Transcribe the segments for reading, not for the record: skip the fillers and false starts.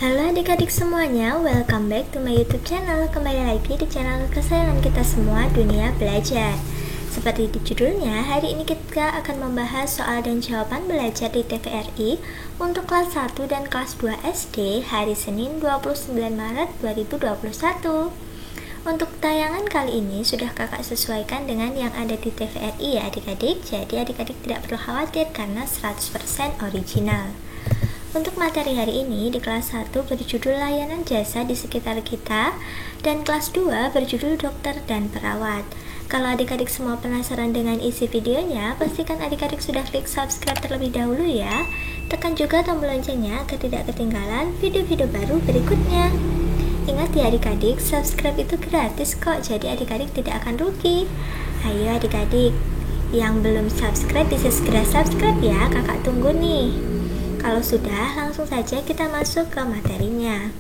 Halo adik-adik semuanya, welcome back to my YouTube channel. Kembali lagi di channel kesayangan kita semua, Dunia Belajar. Seperti di judulnya, hari ini kita akan membahas soal dan jawaban belajar di TVRI untuk kelas 1 dan kelas 2 SD hari Senin 29 Maret 2021. Untuk tayangan kali ini sudah kakak sesuaikan dengan yang ada di TVRI ya adik-adik. Jadi adik-adik tidak perlu khawatir karena 100% original. Untuk materi hari ini di kelas 1 berjudul layanan jasa di sekitar kita dan kelas 2 berjudul dokter dan perawat. Kalau adik-adik semua penasaran dengan isi videonya, pastikan adik-adik sudah klik subscribe terlebih dahulu ya. Tekan juga tombol loncengnya agar tidak ketinggalan video-video baru berikutnya. Ingat ya adik-adik, subscribe itu gratis kok, jadi adik-adik tidak akan rugi. Ayo adik-adik, yang belum subscribe bisa segera subscribe ya, kakak tunggu nih. Kalau sudah, langsung saja kita masuk ke materinya.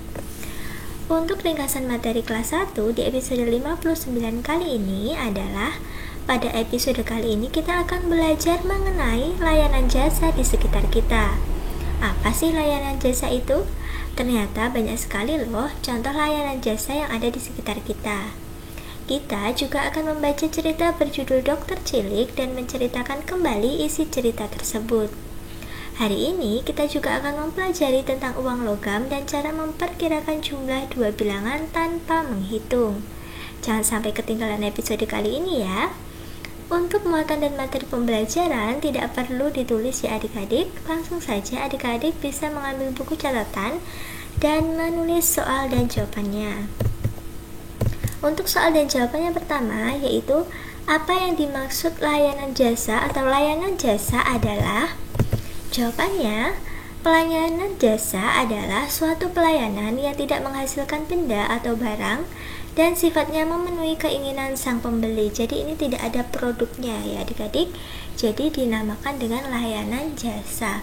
Untuk ringkasan materi kelas 1 di episode 59 kali ini adalah pada episode kali ini kita akan belajar mengenai layanan jasa di sekitar kita. Apa sih layanan jasa itu? Ternyata banyak sekali loh contoh layanan jasa yang ada di sekitar kita. Kita juga akan membaca cerita berjudul Dokter Cilik dan menceritakan kembali isi cerita tersebut. Hari ini kita juga akan mempelajari tentang uang logam dan cara memperkirakan jumlah dua bilangan tanpa menghitung. Jangan sampai ketinggalan episode kali ini ya. Untuk muatan dan materi pembelajaran tidak perlu ditulis ya adik-adik. Langsung saja adik-adik bisa mengambil buku catatan dan menulis soal dan jawabannya. Untuk soal dan jawabannya pertama yaitu apa yang dimaksud layanan jasa atau layanan jasa adalah. Jawabannya, pelayanan jasa adalah suatu pelayanan yang tidak menghasilkan benda atau barang dan sifatnya memenuhi keinginan sang pembeli. Jadi ini tidak ada produknya ya adik-adik. Jadi dinamakan dengan layanan jasa.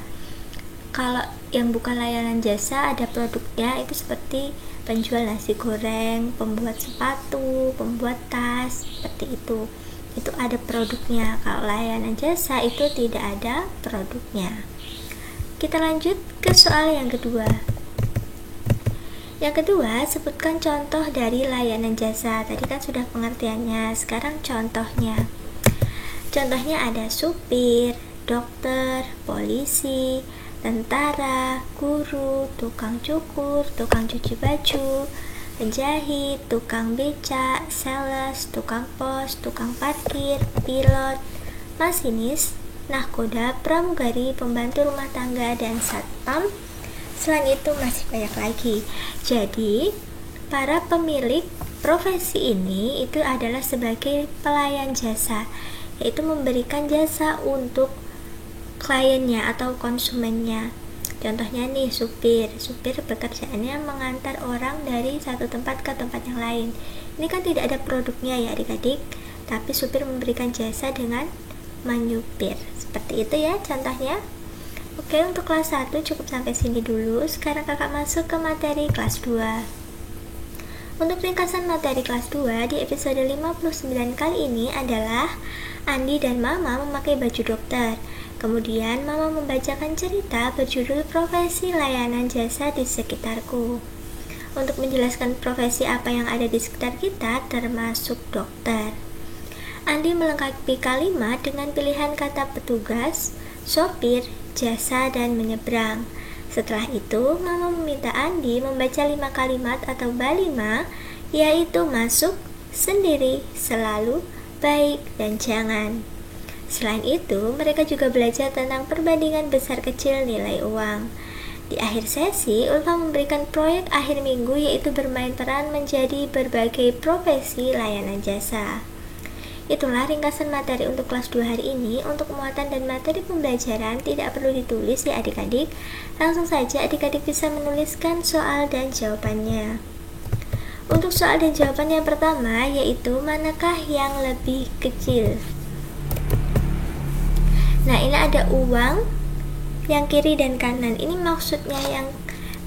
Kalau yang bukan layanan jasa ada produknya itu seperti penjual nasi goreng, pembuat sepatu, pembuat tas, seperti itu. Itu ada produknya. Kalau layanan jasa itu tidak ada produknya. Kita lanjut ke soal yang kedua. Yang kedua, sebutkan contoh dari layanan jasa. Tadi kan sudah pengertiannya, sekarang contohnya. Contohnya ada supir, dokter, polisi, tentara, guru, tukang cukur, tukang cuci baju, penjahit, tukang becak, sales, tukang pos, tukang parkir, pilot, masinis, nahkoda, pramugari, pembantu rumah tangga, dan satpam. Selain itu masih banyak lagi. Jadi, para pemilik profesi ini itu adalah sebagai pelayan jasa, yaitu memberikan jasa untuk kliennya atau konsumennya. Contohnya nih supir pekerjaannya mengantar orang dari satu tempat ke tempat yang lain. Ini kan tidak ada produknya ya adik-adik, tapi supir memberikan jasa dengan menyupir. Seperti itu ya contohnya. Oke, untuk kelas 1 cukup sampai sini dulu. Sekarang kakak masuk ke materi kelas 2. Untuk ringkasan materi kelas 2 di episode 59 kali ini adalah Andi dan Mama memakai baju dokter. Kemudian Mama membacakan cerita berjudul Profesi Layanan Jasa di Sekitarku. Untuk menjelaskan profesi apa yang ada di sekitar kita termasuk dokter. Andi melengkapi kalimat dengan pilihan kata petugas, sopir, jasa, dan menyeberang. Setelah itu, Mama meminta Andi membaca 5 kalimat atau balima, yaitu masuk, sendiri, selalu, baik, dan jangan. Selain itu, mereka juga belajar tentang perbandingan besar kecil nilai uang. Di akhir sesi, Ulfa memberikan proyek akhir minggu yaitu bermain peran menjadi berbagai profesi layanan jasa. Itulah ringkasan materi untuk kelas 2 hari ini. Untuk muatan dan materi pembelajaran tidak perlu ditulis ya adik-adik. Langsung saja adik-adik bisa menuliskan soal dan jawabannya. Untuk soal dan jawaban yang pertama yaitu manakah yang lebih kecil? Nah, ini ada uang yang kiri dan kanan. Ini maksudnya yang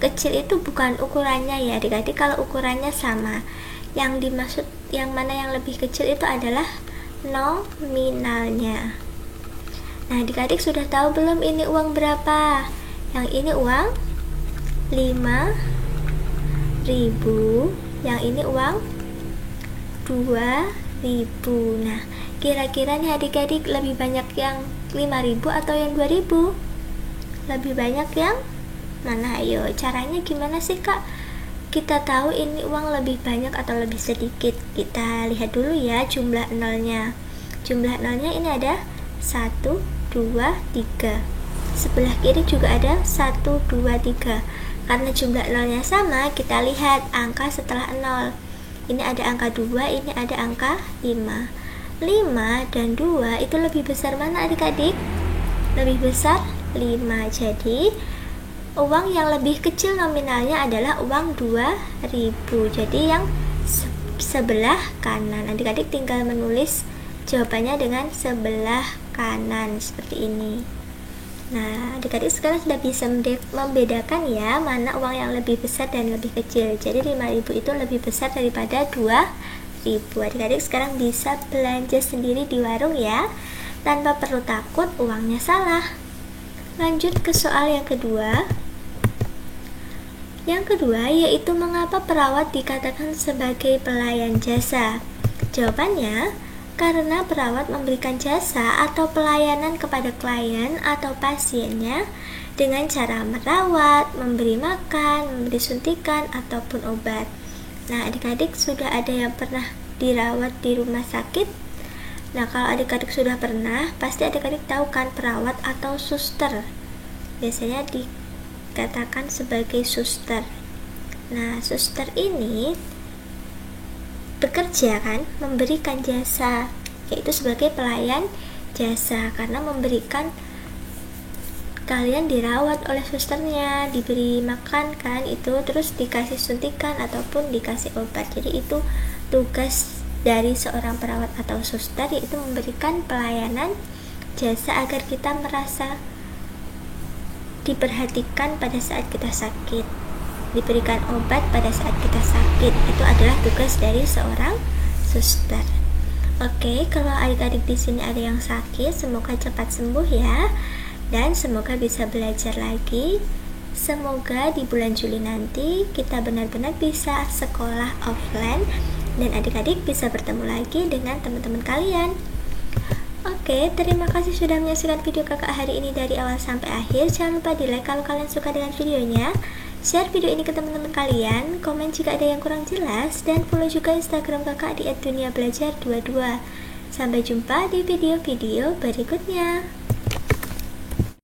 kecil itu bukan ukurannya ya adik-adik. Kalau ukurannya sama, yang dimaksud yang mana yang lebih kecil itu adalah nominalnya. Nah, adik-adik sudah tahu belum ini uang berapa? Yang ini uang 5 ribu, yang ini uang 2.000. Nah, kira-kira nih adik-adik lebih banyak yang 5.000 atau yang 2.000? Lebih banyak yang mana? Ayo, caranya gimana sih Kak? Kita tahu ini uang lebih banyak atau lebih sedikit. Kita lihat dulu ya jumlah nolnya. Jumlah nolnya ini ada 1, 2, 3. Sebelah kiri juga ada 1, 2, 3. Karena jumlah nolnya sama, kita lihat angka setelah nol. Ini ada angka 2, ini ada angka 5. 5 dan 2 itu lebih besar mana adik-adik? Lebih besar 5. Jadi uang yang lebih kecil nominalnya adalah uang 2.000. Jadi yang sebelah kanan. Adik-adik tinggal menulis jawabannya dengan sebelah kanan seperti ini. Nah, adik-adik sekarang sudah bisa membedakan ya mana uang yang lebih besar dan lebih kecil. Jadi 5.000 itu lebih besar daripada 2.000. Adik-adik sekarang bisa belanja sendiri di warung ya, tanpa perlu takut uangnya salah. Lanjut ke soal yang kedua. Yang kedua yaitu mengapa perawat dikatakan sebagai pelayan jasa? Jawabannya, karena perawat memberikan jasa atau pelayanan kepada klien atau pasiennya dengan cara merawat, memberi makan, memberi suntikan, ataupun obat. Nah, adik-adik sudah ada yang pernah dirawat di rumah sakit? Nah, kalau adik-adik sudah pernah, pasti adik-adik tahu kan perawat atau suster. Biasanya dikatakan sebagai suster. Nah, suster ini bekerja kan, memberikan jasa, yaitu sebagai pelayan jasa, karena memberikan kalian dirawat oleh susternya, diberi makan kan, itu terus dikasih suntikan ataupun dikasih obat. Jadi itu tugas dari seorang perawat atau suster, yaitu memberikan pelayanan jasa agar kita merasa diperhatikan pada saat kita sakit, diberikan obat pada saat kita sakit. Itu adalah tugas dari seorang suster. Oke, kalau adik-adik di sini ada yang sakit, semoga cepat sembuh ya, dan semoga bisa belajar lagi. Semoga di bulan Juli nanti kita benar-benar bisa sekolah offline dan adik-adik bisa bertemu lagi dengan teman-teman kalian. Oke, terima kasih sudah menyaksikan video kakak hari ini dari awal sampai akhir. Jangan lupa di like kalau kalian suka dengan videonya, share video ini ke teman-teman kalian, komen jika ada yang kurang jelas, dan follow juga Instagram kakak di @duniabelajar22. Sampai jumpa di video-video berikutnya.